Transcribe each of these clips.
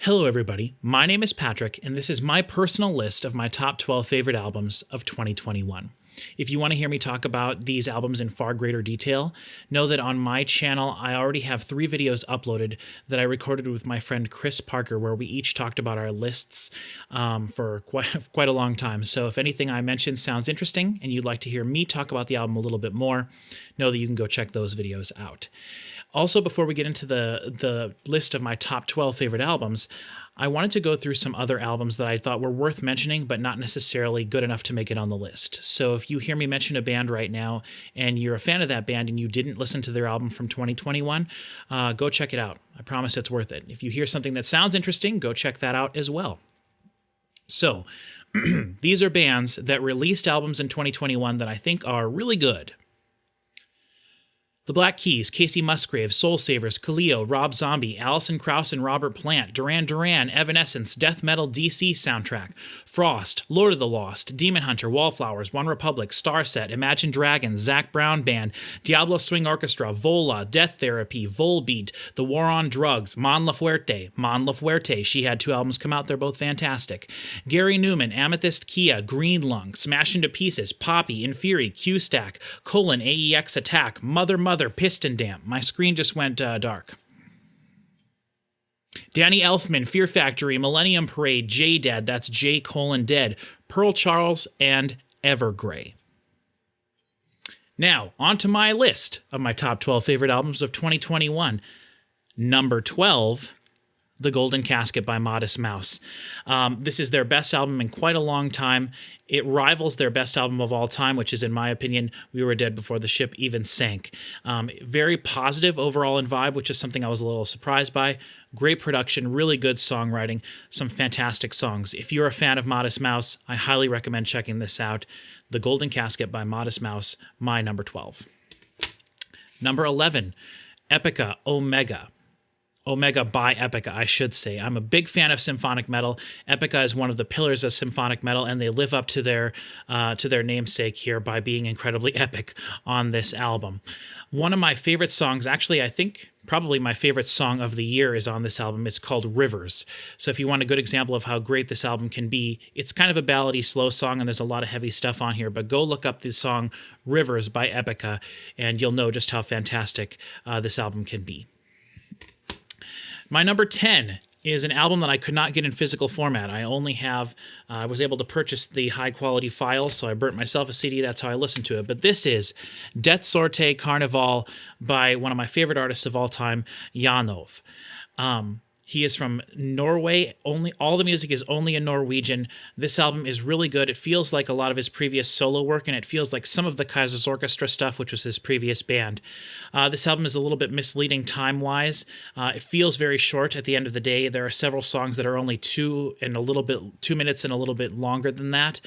Hello everybody, my name is Patrick, and this is my personal list of my top 12 favorite albums of 2021. If you want to hear me talk about these albums in far greater detail, know that on my channel I already have 3 videos uploaded that I recorded with my friend Chris Parker, where we each talked about our lists for quite a long time. So if anything I mentioned sounds interesting and you'd like to hear me talk about the album a little bit more, know that you can go check those videos out. Also, before we get into the list of my top 12 favorite albums, I wanted to go through some other albums that I thought were worth mentioning, but not necessarily good enough to make it on the list. So if you hear me mention a band right now and you're a fan of that band and you didn't listen to their album from 2021, go check it out. I promise it's worth it. If you hear something that sounds interesting, go check that out as well. So these are bands that released albums in 2021 that I think are really good. The Black Keys, Casey Musgrave, Soul Savers, Kaleo, Rob Zombie, Alison Krauss and Robert Plant, Duran Duran, Evanescence, Death Metal DC Soundtrack, Frost, Lord of the Lost, Demon Hunter, Wallflowers, One Republic, Starset, Imagine Dragons, Zach Brown Band, Diablo Swing Orchestra, Vola, Death Therapy, Volbeat, The War on Drugs, Mon Laferte, she had 2 albums come out, they're both fantastic. Gary Newman, Amethyst Kia, Green Lung, Smash Into Pieces, Poppy, Inferi, Q-Stack, AEX Attack, Mother, Piston Damp. My screen just went dark. Danny Elfman, Fear Factory, Millennium Parade, J-Dead, that's J:"Dead, Pearl Charles, and Evergrey. Now, on to my list of my top 12 favorite albums of 2021. Number 12, The Golden Casket by Modest Mouse. This is their best album in quite a long time. It rivals their best album of all time, which is, in my opinion, We Were Dead Before the Ship Even Sank. Very positive overall in vibe, which is something I was a little surprised by. Great production, really good songwriting, some fantastic songs. If you're a fan of Modest Mouse, I highly recommend checking this out. The Golden Casket by Modest Mouse, my number 12. Number 11, Epica, Omega. Omega by Epica, I should say. I'm a big fan of symphonic metal. Epica is one of the pillars of symphonic metal, and they live up to their namesake here by being incredibly epic on this album. One of my favorite songs, actually, I think probably my favorite song of the year is on this album. It's called Rivers. So if you want a good example of how great this album can be, it's kind of a ballady, slow song, and there's a lot of heavy stuff on here, but go look up the song Rivers by Epica, and you'll know just how fantastic this album can be. My number 10 is an album that I could not get in physical format. I only have, I was able to purchase the high-quality files, so I burnt myself a CD. That's how I listened to it. But this is Sorte Karneval by one of my favorite artists of all time, Janove. He is from Norway. All the music is only in Norwegian. This album is really good. It feels like a lot of his previous solo work, and it feels like some of the Kaiser's Orchestra stuff, which was his previous band. This album is a little bit misleading time-wise. It feels very short at the end of the day. There are several songs that are only 2 minutes and a little bit longer than that.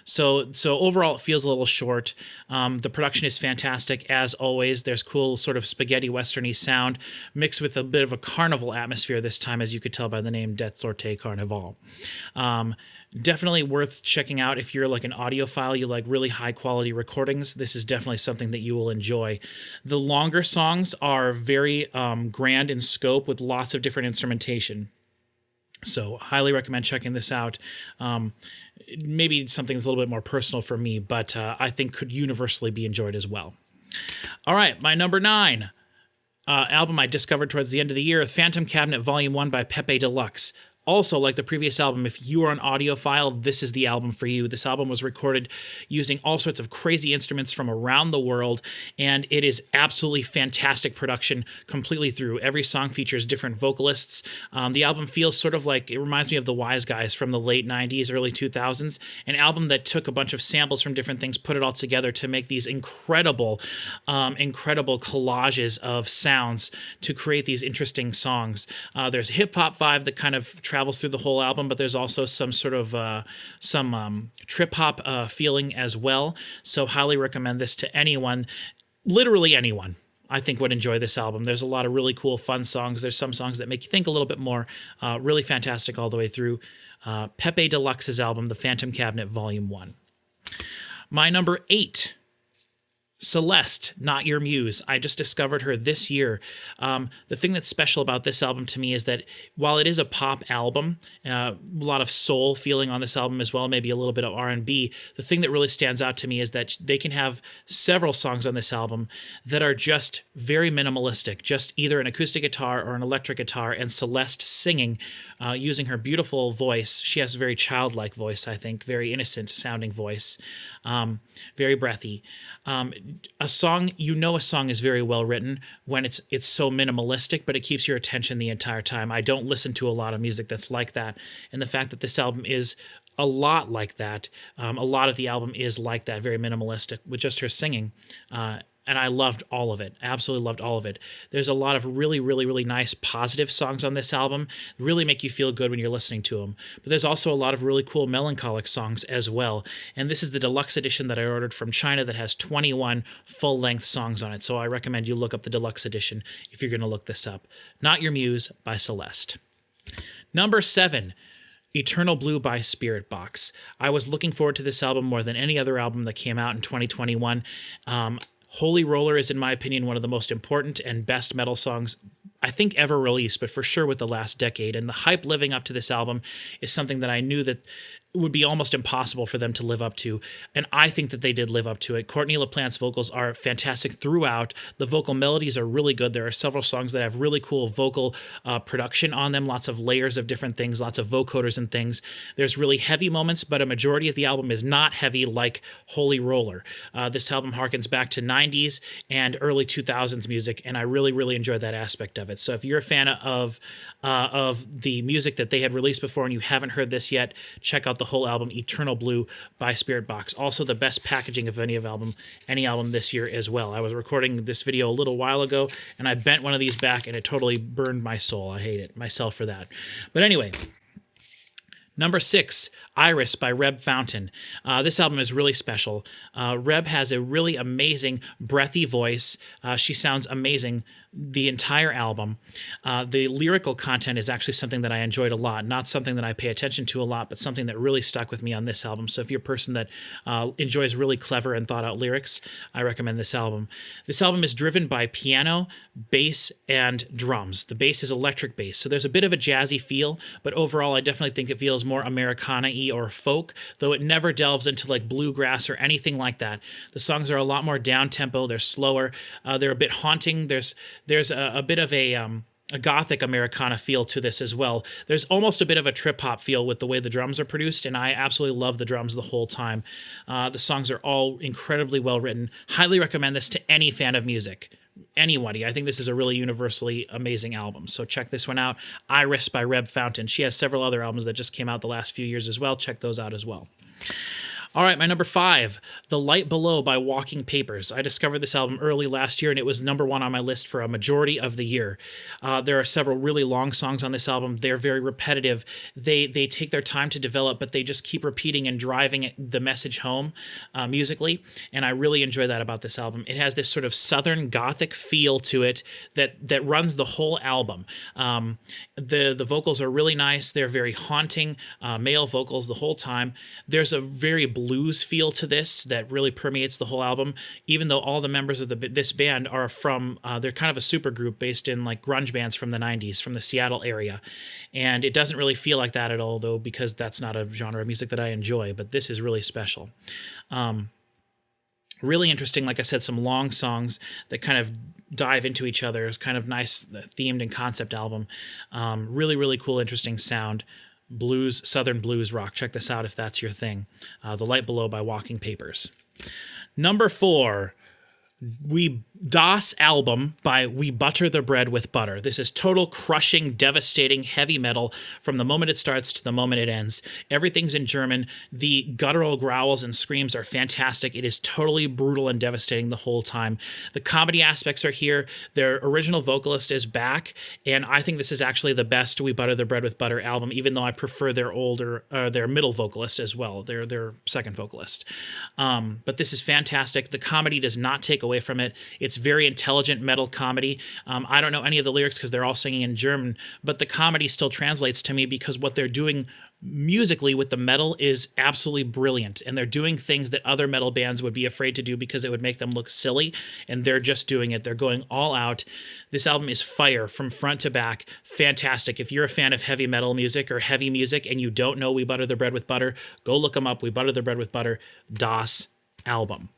So overall, it feels a little short. The production is fantastic, as always. There's cool sort of spaghetti westerny sound mixed with a bit of a carnival atmosphere this time, as you could tell by the name Sorte Karneval. Definitely worth checking out if you're like an audiophile, you like really high quality recordings. This is definitely something that you will enjoy. The longer songs are very grand in scope with lots of different instrumentation. So highly recommend checking this out. Maybe something that's a little bit more personal for me, but I think could universally be enjoyed as well. All right, my number 9 album I discovered towards the end of the year, Phantom Cabinet Volume 1 by Pepe Deluxe. Also, like the previous album, if you are an audiophile, this is the album for you. This album was recorded using all sorts of crazy instruments from around the world, and it is absolutely fantastic production completely through. Every song features different vocalists. The album feels sort of like, it reminds me of the Wise Guys from the late 90s, early 2000s, an album that took a bunch of samples from different things, put it all together to make these incredible collages of sounds to create these interesting songs. There's a hip-hop vibe that kind of travels through the whole album, but there's also some sort of trip hop feeling as well. So highly recommend this to anyone, literally anyone, I think would enjoy this album. There's a lot of really cool, fun songs. There's some songs that make you think a little bit more. Really fantastic all the way through. Pepe Deluxe's album, The Phantom Cabinet Volume 1. My number 8 Celeste, Not Your Muse. I just discovered her this year. The thing that's special about this album to me is that while it is a pop album, a lot of soul feeling on this album as well, maybe a little bit of R&B, the thing that really stands out to me is that they can have several songs on this album that are just very minimalistic, just either an acoustic guitar or an electric guitar, and Celeste singing using her beautiful voice. She has a very childlike voice, I think, very innocent sounding voice, very breathy. A song is very well written when it's so minimalistic, but it keeps your attention the entire time. I don't listen to a lot of music that's like that, and the fact that this album is a lot like that, a lot of the album is like that, very minimalistic with just her singing. And I loved all of it. Absolutely loved all of it. There's a lot of really, really, really nice positive songs on this album. Really make you feel good when you're listening to them. But there's also a lot of really cool melancholic songs as well. And this is the deluxe edition that I ordered from China that has 21 full-length songs on it. So I recommend you look up the deluxe edition if you're going to look this up. Not Your Muse by Celeste. Number 7. Eternal Blue by Spiritbox. I was looking forward to this album more than any other album that came out in 2021. Holy Roller is, in my opinion, one of the most important and best metal songs I think ever released, but for sure with the last decade. And the hype living up to this album is something that I knew that would be almost impossible for them to live up to. And I think that they did live up to it. Courtney LaPlante's vocals are fantastic throughout. The vocal melodies are really good. There are several songs that have really cool vocal production on them, lots of layers of different things, lots of vocoders and things. There's really heavy moments, but a majority of the album is not heavy like Holy Roller. This album harkens back to 90s and early 2000s music, and I really, really enjoy that aspect of it. So if you're a fan of the music that they had released before and you haven't heard this yet, check out the whole album, Eternal Blue by Spiritbox. Also the best packaging of any album this year as well. I was recording this video a little while ago and I bent one of these back and it totally burned my soul. I hate it myself for that. But anyway, number 6, Iris by Reb Fountain. This album is really special. Reb has a really amazing, breathy voice. She sounds amazing the entire album. The lyrical content is actually something that I enjoyed a lot. Not something that I pay attention to a lot, but something that really stuck with me on this album. So if you're a person that enjoys really clever and thought-out lyrics, I recommend this album. This album is driven by piano, bass, and drums. The bass is electric bass, so there's a bit of a jazzy feel, but overall I definitely think it feels more Americana-y or folk, though it never delves into like bluegrass or anything like that. The songs are a lot more down-tempo, they're slower, they're a bit haunting. There's a bit of a gothic Americana feel to this as well. There's almost a bit of a trip-hop feel with the way the drums are produced, and I absolutely love the drums the whole time. The songs are all incredibly well written. Highly recommend this to any fan of music. Anybody. I think this is a really universally amazing album. So check this one out. Iris by Reb Fountain. She has several other albums that just came out the last few years as well. Check those out as well. All right, my number 5, The Light Below by Walking Papers. I discovered this album early last year, and it was number 1 on my list for a majority of the year. There are several really long songs on this album. They're very repetitive. They take their time to develop, but they just keep repeating and driving the message home musically, and I really enjoy that about this album. It has this sort of southern gothic feel to it that runs the whole album. The vocals are really nice. They're very haunting, male vocals the whole time. There's a very blues feel to this that really permeates the whole album, even though all the members of this band are from, they're kind of a super group based in like grunge bands from the 90s, from the Seattle area. And it doesn't really feel like that at all, though, because that's not a genre of music that I enjoy, but this is really special. Really interesting, like I said, some long songs that kind of dive into each other. It's kind of nice themed and concept album. Really, really cool, interesting sound. Blues, southern blues rock. Check this out if that's your thing. The Light Below by Walking Papers. Number 4, Das Album by We Butter the Bread with Butter. This is total crushing, devastating heavy metal from the moment it starts to the moment it ends. Everything's in German. The guttural growls and screams are fantastic. It is totally brutal and devastating the whole time. The comedy aspects are here. Their original vocalist is back, and I think this is actually the best We Butter the Bread with Butter album, even though I prefer their middle vocalist as well, their second vocalist. But this is fantastic. The comedy does not take away from it. It's It's very intelligent metal comedy. I don't know any of the lyrics because they're all singing in German, but the comedy still translates to me because what they're doing musically with the metal is absolutely brilliant, and they're doing things that other metal bands would be afraid to do because it would make them look silly, and they're just doing it. They're going all out. This album is fire from front to back. Fantastic. If you're a fan of heavy metal music or heavy music and you don't know We Butter the Bread with Butter, go look them up. We Butter the Bread with Butter, Das Album.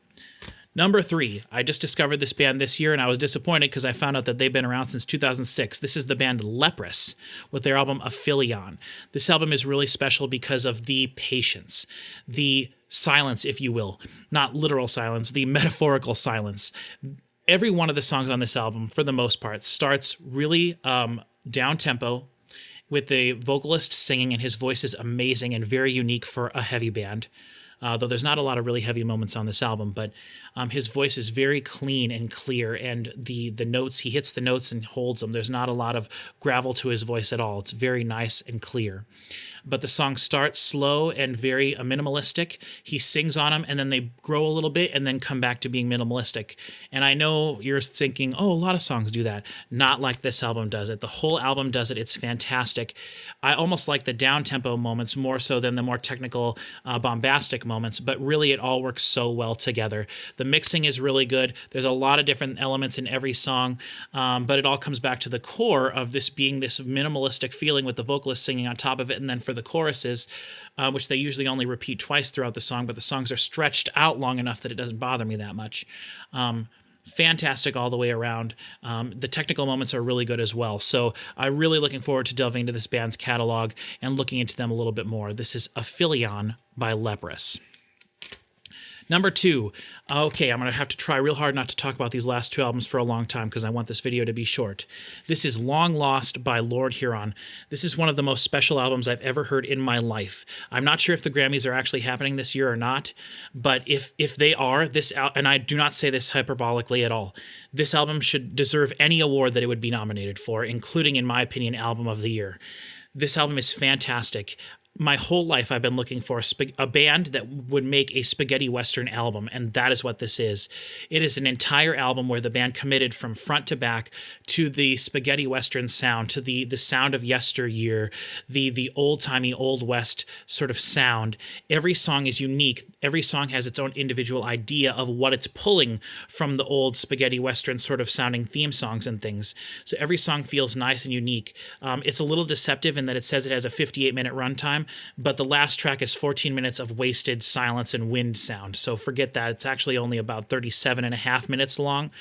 Number 3, I just discovered this band this year, and I was disappointed because I found out that they've been around since 2006. This is the band Leprous with their album Aphelion. This album is really special because of the patience, the silence, if you will. Not literal silence, the metaphorical silence. Every one of the songs on this album, for the most part, starts really down-tempo with the vocalist singing, and his voice is amazing and very unique for a heavy band. Though there's not a lot of really heavy moments on this album, but his voice is very clean and clear, and the notes, he hits the notes and holds them. There's not a lot of gravel to his voice at all. It's very nice and clear. But the song starts slow and very minimalistic. He sings on them, and then they grow a little bit and then come back to being minimalistic. And I know you're thinking, oh, a lot of songs do that. Not like this album does it. The whole album does it. It's fantastic. I almost like the down-tempo moments more so than the more technical, bombastic moments, but really it all works so well together. The mixing is really good. There's a lot of different elements in every song, but it all comes back to the core of this being this minimalistic feeling with the vocalist singing on top of it, and then for the choruses, which they usually only repeat twice throughout the song, but the songs are stretched out long enough that it doesn't bother me that much. Fantastic all the way around. The technical moments are really good as well. So I'm really looking forward to delving into this band's catalog and looking into them a little bit more. This is Aphelion by Leprous. Number 2, okay, I'm going to have to try real hard not to talk about these last 2 albums for a long time because I want this video to be short. This is Long Lost by Lord Huron. This is one of the most special albums I've ever heard in my life. I'm not sure if the Grammys are actually happening this year or not, but if they are, and I do not say this hyperbolically at all, this album should deserve any award that it would be nominated for, including, in my opinion, Album of the Year. This album is fantastic. My whole life I've been looking for a band that would make a spaghetti western album, and that is what this is. It is an entire album where the band committed from front to back to the spaghetti western sound, to the sound of yesteryear, the old-timey, Old West sort of sound. Every song is unique. Every song has its own individual idea of what it's pulling from the old spaghetti western sort of sounding theme songs and things. So every song feels nice and unique. It's a little deceptive in that it says it has a 58-minute runtime, but the last track is 14 minutes of wasted silence and wind sound. So forget that. It's actually only about 37 and a half minutes long,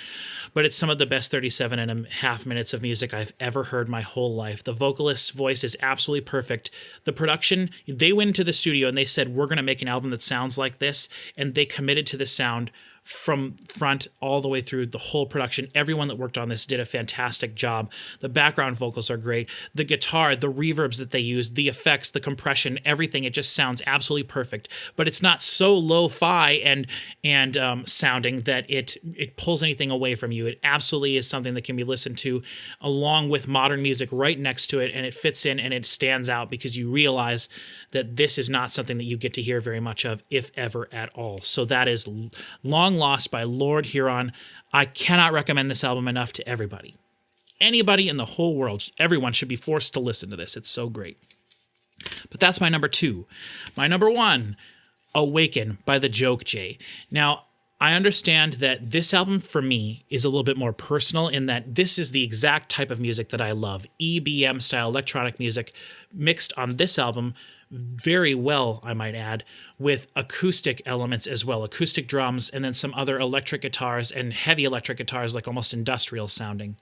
but it's some of the best 37 and a half minutes of music I've ever heard my whole life. The vocalist's voice is absolutely perfect. The production, they went into the studio and they said, we're going to make an album that sounds like this, and they committed to the sound from front all the way through the whole production. Everyone that worked on this did a fantastic job. The background vocals are great. The guitar, the reverbs that they use, the effects, the compression, everything, it just sounds absolutely perfect. But it's not so lo-fi and sounding that it pulls anything away from you. It absolutely is something that can be listened to along with modern music right next to it, and it fits in and it stands out because you realize that this is not something that you get to hear very much of, if ever at all. So that is Long Lost by Lord Huron. I cannot recommend this album enough to everybody. Anybody in the whole world, everyone should be forced to listen to this. It's so great. But that's my number 2. My number 1, Awaken by the Joke J. Now, I understand that this album for me is a little bit more personal in that this is the exact type of music that I love. EBM style electronic music mixed on this album very well, I might add, with acoustic elements as well, acoustic drums, and then some other electric guitars and heavy electric guitars, like almost industrial sounding.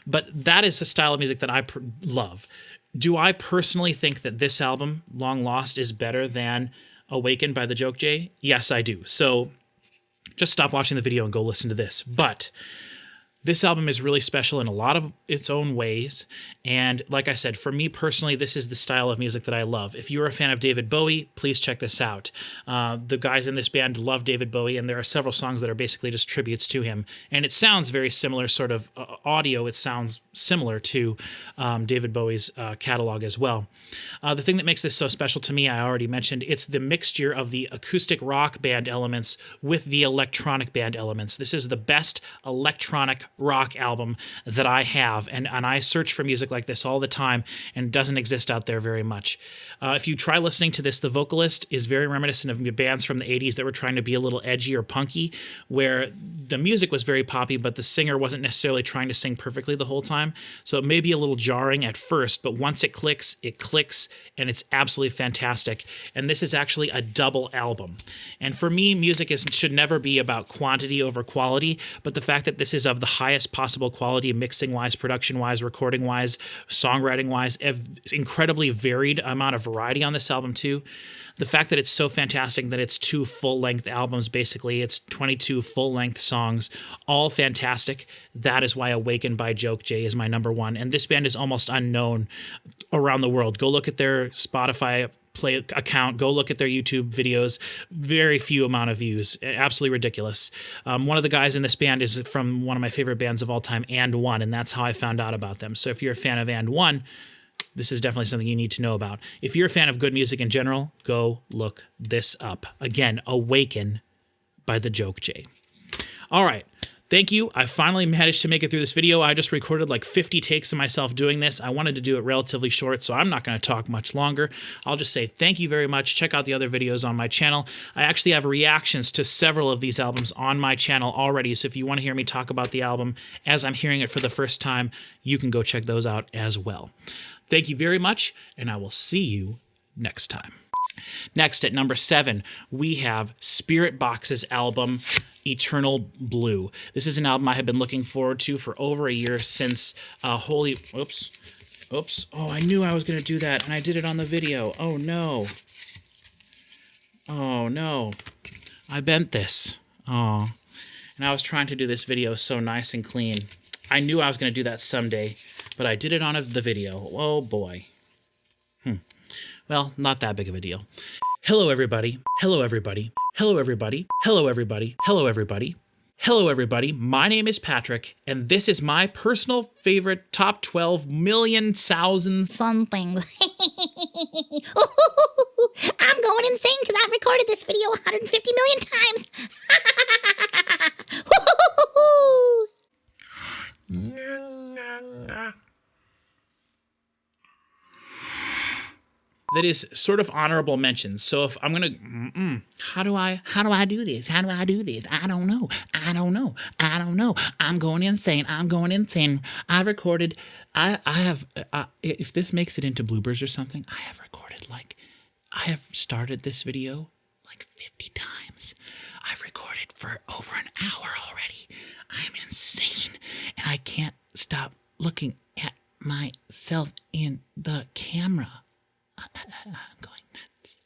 But that is the style of music that I love. Do I personally think that this album, Long Lost, is better than Awaken by the Joke J? Yes, I do. So just stop watching the video and go listen to this. But This album is really special in a lot of its own ways. And like I said, for me personally, this is the style of music that I love. If you're a fan of David Bowie, please check this out. The guys in this band love David Bowie, and there are several songs that are basically just tributes to him. And it sounds very similar, sort of audio. It sounds similar to David Bowie's catalog as well. The thing that makes this so special to me, I already mentioned, it's the mixture of the acoustic rock band elements with the electronic band elements. This is the best electronic rock album that I have, and I search for music like this all the time, and it doesn't exist out there very much. If you try listening to this, the vocalist is very reminiscent of bands from the 80s that were trying to be a little edgy or punky, where the music was very poppy, but the singer wasn't necessarily trying to sing perfectly the whole time. So it may be a little jarring at first, but once it clicks, and it's absolutely fantastic. And this is actually a double album. And for me, music should never be about quantity over quality, but the fact that this is of the highest possible quality, mixing-wise, production-wise, recording-wise, songwriting-wise, incredibly varied amount of variety on this album too. The fact that it's so fantastic that it's 2 full-length albums, basically. It's 22 full-length songs, all fantastic. That is why Awaken by Joke J is my number 1. And this band is almost unknown around the world. Go look at their Spotify play account, go look at their YouTube videos, very few amount of views, absolutely ridiculous. One of the guys in this band is from one of my favorite bands of all time, And One, and that's how I found out about them. So if you're a fan of And One, this is definitely something you need to know about. If you're a fan of good music in general, go look this up. Again, Awaken by the Joke J. All right. Thank you. I finally managed to make it through this video. I just recorded like 50 takes of myself doing this. I wanted to do it relatively short, so I'm not going to talk much longer. I'll just say thank you very much. Check out the other videos on my channel. I actually have reactions to several of these albums on my channel already, so if you want to hear me talk about the album as I'm hearing it for the first time, you can go check those out as well. Thank you very much, and I will see you next time. Next, at number 7, we have Spiritbox's album, Eternal Blue. This is an album I have been looking forward to for over a year since oops. Oh, I knew I was going to do that, and I did it on the video. Oh, no. Oh, no. I bent this. Oh. And I was trying to do this video so nice and clean. I knew I was going to do that someday, but I did it on the video. Oh, boy. Well, not that big of a deal. Hello, everybody. Hello, everybody. Hello, everybody. Hello, everybody. Hello, everybody. Hello, everybody. My name is Patrick, and this is my personal favorite top 12 million thousand something. I'm going insane because I've recorded this video 150 million times. that is sort of honorable mentions. So if I'm gonna, how do I do this? How do I do this? I don't know. I'm going insane. I've recorded. I have. If this makes it into bloopers or something, I have recorded I have started this video like 50 times. I've recorded for over an hour already. I'm insane, and I can't stop looking at myself in the camera. I'm going nuts.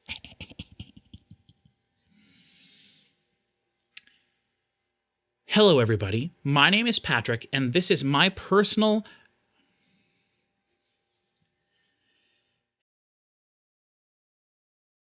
Hello, everybody. My name is Patrick, and this is my personal